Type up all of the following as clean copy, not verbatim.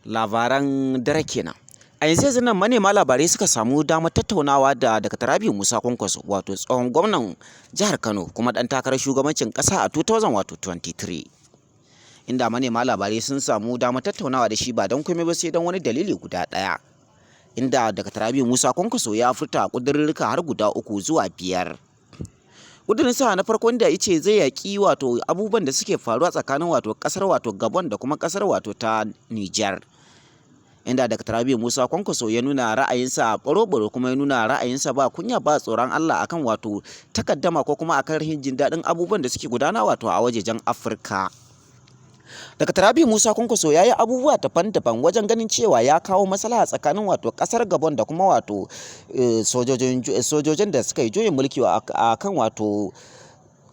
Labaran dare kenan. A yanzu nan manema labarai suka samu damar tattaunawa da Dr. Rabi'u Musa Kwankwaso, wato tsohon gwamnan jihar Kano kuma ɗan takarar shugabancin ƙasa a 2023. Inda manema labarai sun samu damar tattaunawa da shi ba don komai ba sai don wani dalili guda ɗaya. Inda Dr. Rabi'u Musa Kwankwaso ya furta ƙudurruka har guda 3 zuwa 5. Ƙudurinsa na farko da ya ce zai yaƙi wato abubuwan da suke faruwa tsakanin wato ƙasar wato Gabon da kuma ƙasar wato ta Nijar. Inda Dr. Rabi'u Musa Kwankwaso ya nuna ra'ayinsa ɓaro-ɓaro kuma ya nuna ra'ayinsa ba kunya ba tsoron Allah akan wato takaddama ko kuma akan rahin jin daɗin abubuwan da suke gudana wato a wajejen Afirka. Dr. Rabi'u Musa Kwankwaso ya yi abubuwa daban-daban wajen ganin cewa ya kawo maslaha tsakanin wato ƙasar Gabon da kuma wato sojojin da suka yi juyin mulki akan wato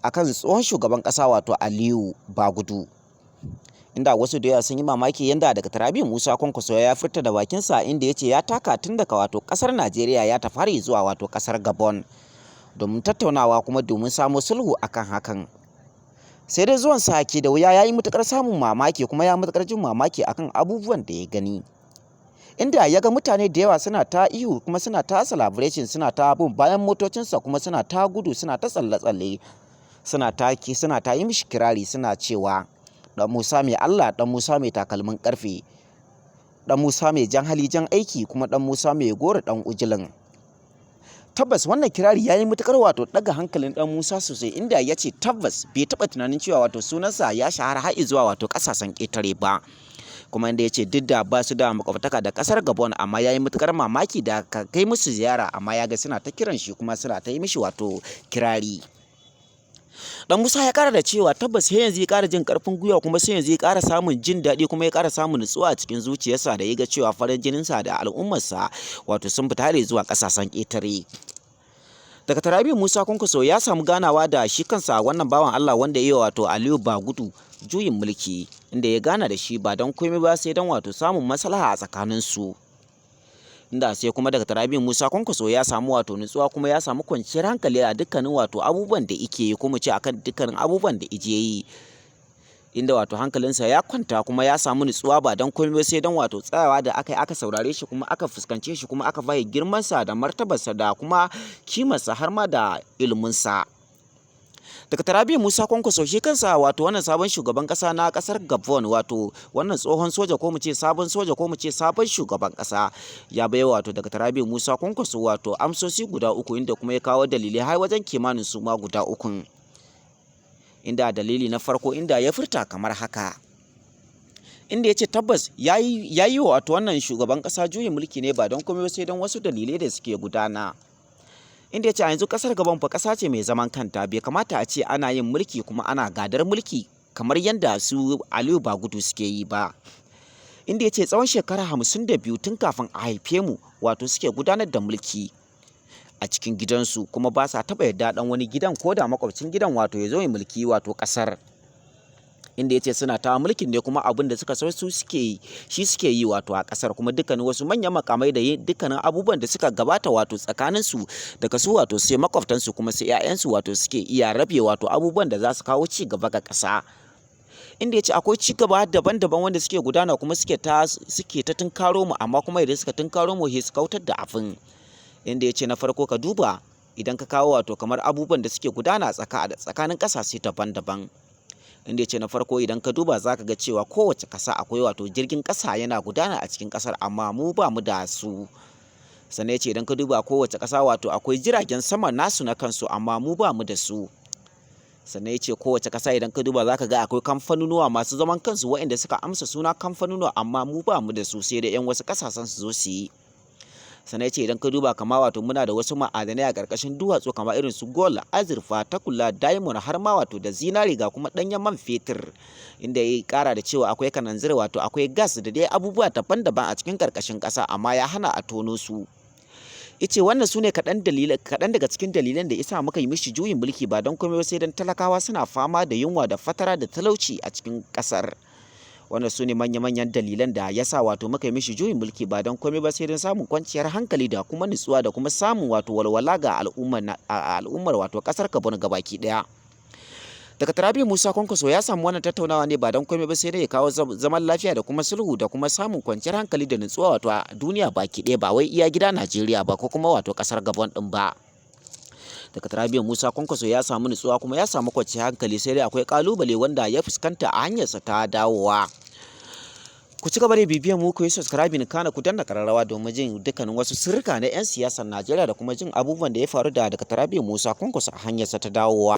akan tsohon shugaban ƙasa wato Aliyu Bagudu. Inda wasu da yawa sun yi mamaki yanda Dr. Rabi'u Musa Kwankwaso ya furta da bakinsa inda ya ce ya taka tun daga wato ƙasar Najeriya ya tafi har zuwa wato ƙasar Gabon domin tattaunawa kuma domin samo sulhu akan hakan. Sai dai zuwan sa ke da wuya ya yi matuƙar samun mamaki kuma ya matuƙar jin mamaki akan abubuwan da ya gani. Inda ya ga mutane da yawa suna ta ihu kuma suna ta celebration, suna ta bin bayan motocinsa kuma suna ta gudu, suna ta tsalle-tsalle, suna ta yi mishi kirari suna cewa ɗan Musa mai Allah, ɗan Musa mai takalmin ƙarfe, ɗan Musa mai jan hali jan aiki kuma ɗan Musa mai goro ɗan ujilin. Tabbas wannan kirari ya yi matuƙar wato ɗaga hankalin ɗan Musa sosai, inda ya ce tabbas bai taɓa tunanin cewa wato sunansa ya shahara har zuwa wato ƙasashen ƙetare ba. Kuma inda ya ce duk da ba su da makwabtaka da ƙasar Gabon amma ya yi matuƙar mamaki da ka kai musu ziyara amma ya ga suna ta kiran shi kuma suna ta yi mishi wato kirari. Dan Musa ya ƙara da cewa tabbas sai yanzu ya ƙara jin ƙarfin gwiwa kuma sai yanzu ya ƙara samun jin daɗi kuma ya ƙara samun nutsuwa a cikin zuciyarsa da ya ga cewa farin jininsa da al'ummarsa wato sun fita ne zuwa ƙasashen ƙetare. Dr. Rabi'u Musa Kwankwaso ya samu ganawa da shi kansa wannan bawan Allah wanda ya yi wato Aliyu Bagudu juyin mulki, inda ya gana da shi ba don komai ba sai don wato samun maslaha a tsakaninsu. Inda sai kuma Dr. Rabi'u Musa Kwankwaso ya samu wato nutsuwa kuma ya samu kwanciyar hankali a dukkanin wato abubuwan da yake yi, kuma ce akan dukkanin abubuwan da ije yi. Inda wato hankalinsa ya kwanta kuma ya samu nutsuwa ba don komai sai don wato tsayawa da aka saurare shi kuma aka fuskance shi kuma aka bai girmansa da martabarsa da kuma kimarsa har ma da iliminsa. Dr. Rabi'u Musa Kwankwaso shi kansa wato wannan sabon shugaban ƙasa na ƙasar Gabon, wato wannan tsohon soja ko mu ce sabon soja ko mu ce sabon shugaban ƙasa, ya bai wato Dr. Rabi'u Musa Kwankwaso wato amsoshi guda 3 inda kuma ya kawo dalilai har wajen kimanin su ma guda 3. Inda dalili na farko inda ya furta kamar haka, inda ya ce tabbas ya yi wato wannan shugaban ƙasa juyin mulki ne ba don komai sai don wasu dalilai da suke gudana. Inda ya ce a yanzu ƙasar Gabon fa ƙasa ce mai zaman kanta, bai kamata a ce ana yin mulki kuma ana gadar mulki kamar yadda su Aliyu Bagudu suke yi ba. Inda ya ce tsawon shekara 52 tun kafin a haife mu wato suke gudanar da mulki a cikin gidansu kuma ba sa taɓa yarda ɗan wani gidan ko da makwabcin gidan wato ya zo ya mulki wato ƙasar. Inda ya ce suna ta mulkin ne kuma abin da suka so su suke yi wato a ƙasar, kuma dukkanin wasu manyan makamai da dukkanin abubuwan da suka gabata wato tsakaninsu daga su wato sai makwabtansu kuma sai 'ya'yansu wato suke iya rabe wato abubuwan da za su kawo ci gaba ga ƙasa. Inda ya ce akwai ci gaba daban-daban wanda suke gudana kuma suke ta tunkaro mu, amma kuma idan suka tunkaro mu sai su kautar da abin. Inda ya ce na farko ka duba idan ka kawo wato kamar abubuwan da suke gudana tsakanin ƙasashe daban-daban. Inda ya ce na farko idan ka duba za ka ga cewa kowace ƙasa akwai wato jirgin ƙasa yana gudana a cikin ƙasar amma mu ba mu da su. Sannan ya ce idan ka duba kowace ƙasa wato akwai jiragen sama nasu na kansu amma mu ba mu da su. Sannan ya ce kowace ƙasa idan ka duba za ka ga akwai kamfanonuwa masu zaman kansu waɗanda suka amsa suna kamfanonuwa amma mu ba mu da su sai da 'yan wasu ƙasashen su zo su yi. Sannan ya ce idan ka duba kama wato muna da wasu ma'adanai a ƙarƙashin duwatsu kama irin su gold, azurfa, tagulla, diamond har ma wato da zinari ga kuma ɗanyen man fetur. Inda ya ƙara da cewa akwai kananzir wato akwai gas da dai abubuwa daban-daban a cikin ƙarƙashin ƙasa amma ya hana a tono su. Ice wannan su ne kaɗan daga cikin dalilan da isa muka yi mishi juyin mulki ba don komai sai don talakawa suna fama da yunwa da fatara da talauci a cikin ƙasar. Wannan su ne manya-manyan dalilan da ya sa wato muka yi mishi juyin mulki ba don komai ba sai don samun kwanciyar hankali da kuma nutsuwa da kuma samun wato walwala ga al'ummar wato ƙasar Gabon gabaki ɗaya. Dr. Rabi'u Musa Kwankwaso ya samu wannan tattaunawa ne ba don komai ba sai dai ya kawo zaman lafiya da kuma sulhu da kuma samun kwanciyar hankali da nutsuwa wato a duniya baki ɗaya, ba wai iya gida Najeriya ba ko kuma wato ƙasar Gabon ɗin ba. Dr. Rabi'u Musa Kwankwaso ya samu nutsuwa kuma ya samu kwanciyar hankali, sai dai akwai ƙalubale wanda ya fuskanta a hanyarsa ta dawowa. Ku ci gaba da bibiyan mu, ku yi subscribing kana ku danna ƙararrawa domin jin dukkanin wasu sirrika na 'yan siyasar Najeriya da kuma jin abubuwan da ya faru da Dr. Rabi'u Musa Kwankwaso a hanyarsa ta dawowa.